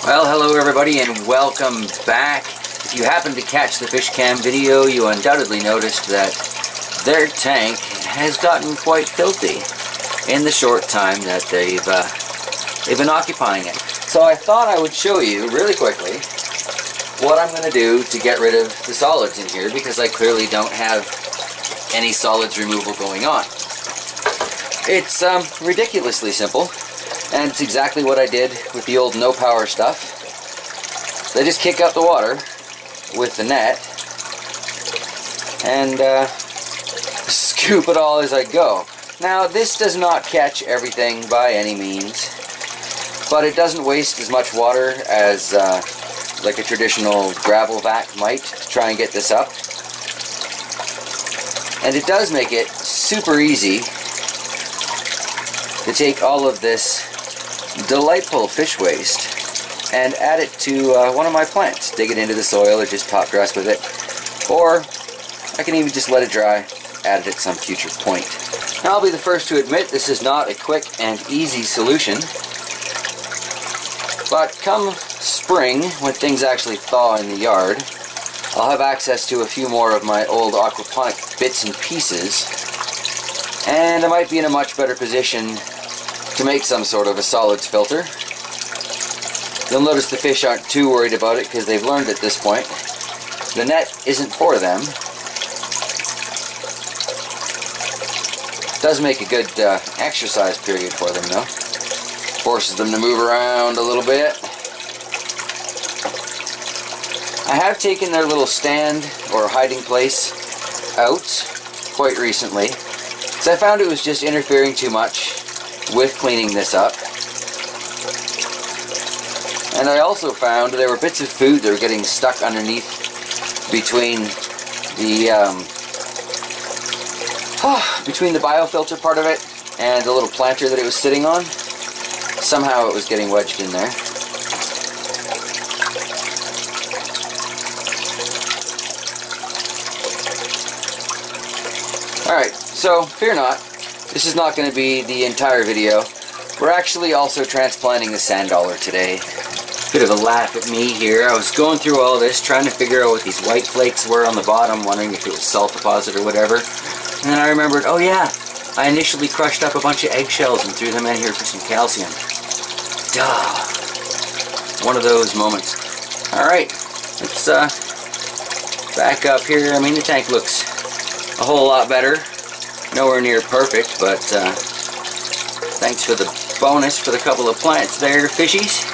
Well, hello everybody and welcome back. If you happen to catch the fish cam video, you undoubtedly noticed that their tank has gotten quite filthy in the short time that they've been occupying it. So I thought I would show you really quickly what I'm going to do to get rid of the solids in here, because I clearly don't have any solids removal going on. It's ridiculously simple. And it's exactly what I did with the old no power stuff. So I just kick out the water with the net and scoop it all as I go. Now this does not catch everything by any means, but it doesn't waste as much water as like a traditional gravel vac might to try and get this up. And it does make it super easy to take all of this delightful fish waste and add it to one of my plants. Dig it into the soil or just top dress with it. Or I can even just let it dry, add it at some future point. Now I'll be the first to admit this is not a quick and easy solution. But come spring, when things actually thaw in the yard, I'll have access to a few more of my old aquaponic bits and pieces, and I might be in a much better position to make some sort of a solids filter. You'll notice the fish aren't too worried about it because they've learned at this point. The net isn't for them. It does make a good exercise period for them though. Forces them to move around a little bit. I have taken their little stand or hiding place out quite recently, because I found it was just interfering too much with cleaning this up. And I also found there were bits of food that were getting stuck underneath between the biofilter part of it and the little planter that it was sitting on. Somehow it was getting wedged in there. Alright, so fear not. This is not going to be the entire video. We're actually also transplanting the sand dollar today. Bit of a laugh at me here. I was going through all this, trying to figure out what these white flakes were on the bottom, wondering if it was salt deposit or whatever. And then I remembered, oh yeah, I initially crushed up a bunch of eggshells and threw them in here for some calcium. Duh. One of those moments. Alright, let's back up here. I mean, the tank looks a whole lot better. Nowhere near perfect, but thanks for the bonus for the couple of plants there, fishies.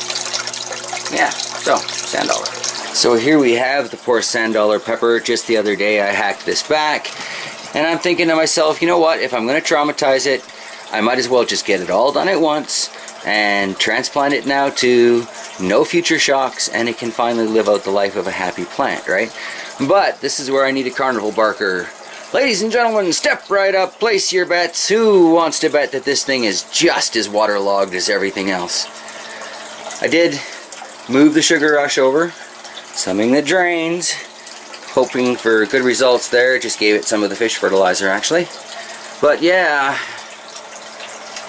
Yeah, so, sand dollar. So here we have the poor sand dollar pepper. Just the other day I hacked this back, and I'm thinking to myself, you know what, if I'm going to traumatize it, I might as well just get it all done at once and transplant it now to no future shocks, and it can finally live out the life of a happy plant, right? But this is where I need a carnival barker. Ladies and gentlemen, step right up, place your bets. Who wants to bet that this thing is just as waterlogged as everything else? I did move the sugar rush over, something that drains, hoping for good results there. Just gave it some of the fish fertilizer actually. But yeah,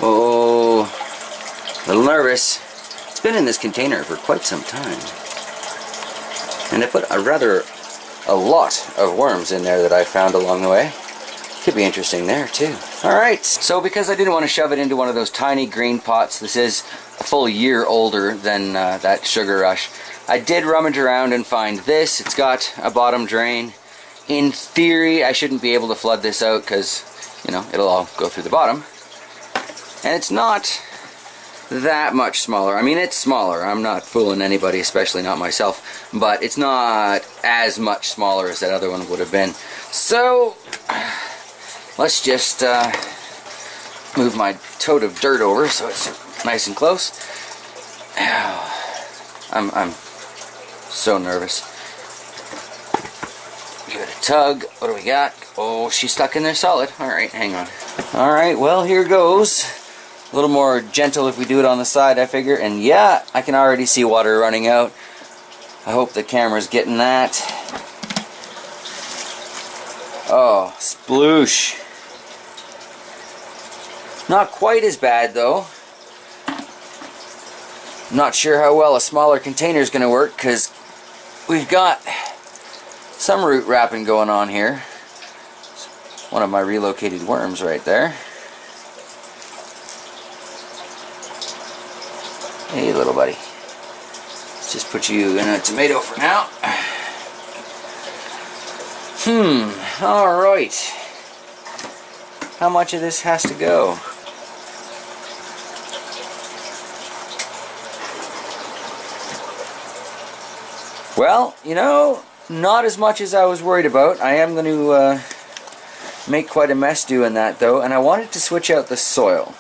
oh, a little nervous. It's been in this container for quite some time. And I put a lot of worms in there that I found along the way. Could be interesting there too. Alright, so because I didn't want to shove it into one of those tiny green pots, this is a full year older than that sugar rush, I did rummage around and find this. It's got a bottom drain. In theory, I shouldn't be able to flood this out because, you know, it'll all go through the bottom. And it's not that much smaller. I mean, it's smaller. I'm not fooling anybody, especially not myself, but it's not as much smaller as that other one would have been. So let's just move my tote of dirt over so it's nice and close. I'm so nervous. Give it a tug. What do we got? Oh, she's stuck in there solid. Alright, hang on. Alright, well, here goes. A little more gentle if we do it on the side, I figure. And yeah, I can already see water running out. I hope the camera's getting that. Oh, sploosh. Not quite as bad though. not sure how well a smaller container is going to work because we've got some root wrapping going on here. One of my relocated worms right there. Hey, little buddy. Let's just put you in a tomato for now. Alright. How much of this has to go? Well, you know, not as much as I was worried about. I am going to make quite a mess doing that though, and I wanted to switch out the soil.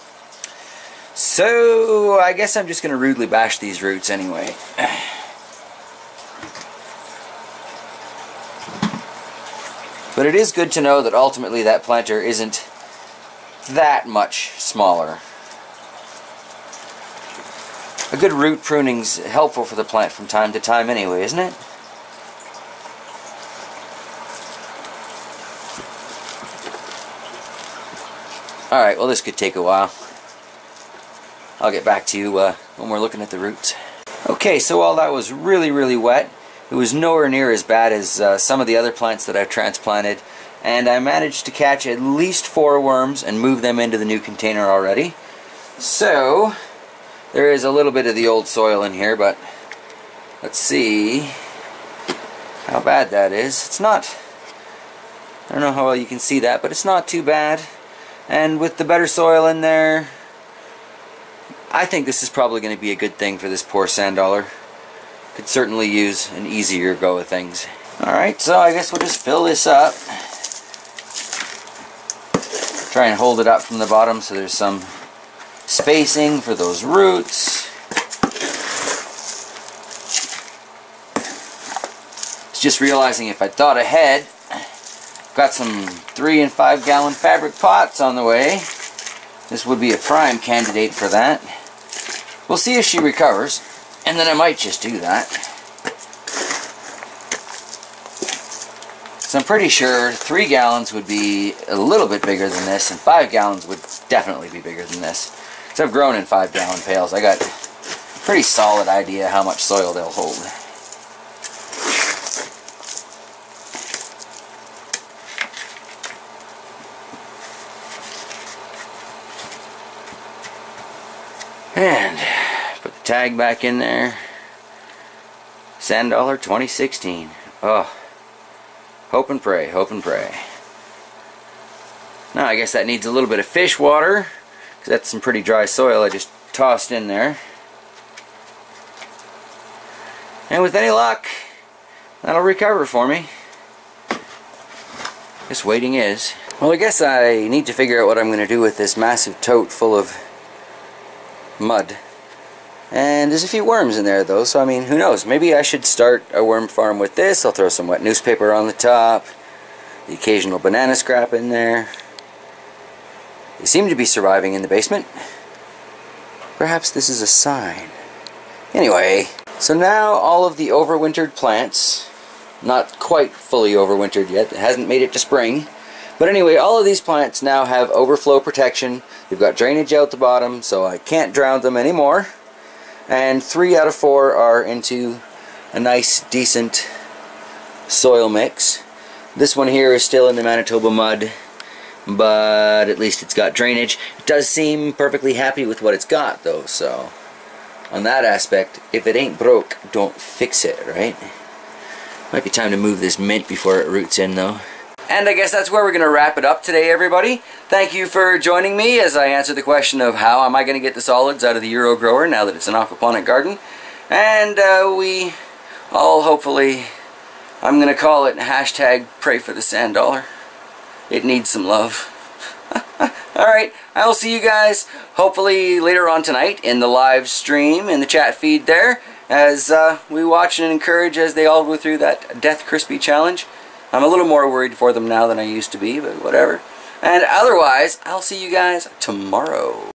So I guess I'm just going to rudely bash these roots anyway. But it is good to know that ultimately that planter isn't that much smaller. A good root pruning's helpful for the plant from time to time anyway, isn't it? Alright, well this could take a while. I'll get back to you when we're looking at the roots. Okay, so while that was really wet, it was nowhere near as bad as some of the other plants that I've transplanted, and I managed to catch at least 4 worms and move them into the new container already. So there is a little bit of the old soil in here, but let's see how bad that is. It's not, I don't know how well you can see that, but it's not too bad. And with the better soil in there, I think this is probably going to be a good thing for this poor sand dollar. Could certainly use an easier go of things. Alright, so I guess we'll just fill this up. Try and hold it up from the bottom so there's some spacing for those roots. It's just realizing if I thought ahead, got some 3 and 5 gallon fabric pots on the way. This would be a prime candidate for that. We'll see if she recovers, and then I might just do that. So I'm pretty sure 3 gallons would be a little bit bigger than this, and 5 gallons would definitely be bigger than this. So I've grown in 5 gallon pails. I got a pretty solid idea how much soil they'll hold. And put the tag back in there. Sand dollar 2016. Oh, hope and pray, hope and pray. Now I guess that needs a little bit of fish water, because that's some pretty dry soil I just tossed in there. And with any luck, that'll recover for me. Just waiting is. Well, I guess I need to figure out what I'm going to do with this massive tote full of mud. And there's a few worms in there though, so I mean, who knows, maybe I should start a worm farm with this. I'll throw some wet newspaper on the top, the occasional banana scrap in there. They seem to be surviving in the basement. Perhaps this is a sign. Anyway, so now all of the overwintered plants, not quite fully overwintered yet, it hasn't made it to spring, but anyway, all of these plants now have overflow protection. They've got drainage out the bottom, so I can't drown them anymore. And 3 out of 4 are into a nice, decent soil mix. This one here is still in the Manitoba mud, but at least it's got drainage. It does seem perfectly happy with what it's got, though, so on that aspect, if it ain't broke, don't fix it, right? Might be time to move this mint before it roots in, though. And I guess that's where we're going to wrap it up today, everybody. Thank you for joining me as I answer the question of how am I going to get the solids out of the EuroGrower now that it's an aquaponic garden. And we all hopefully, I'm going to call it hashtag pray for the sand dollar. It needs some love. Alright, I will see you guys hopefully later on tonight in the live stream, in the chat feed there, as we watch and encourage as they all go through that Death Crispy challenge. I'm a little more worried for them now than I used to be, but whatever. And otherwise, I'll see you guys tomorrow.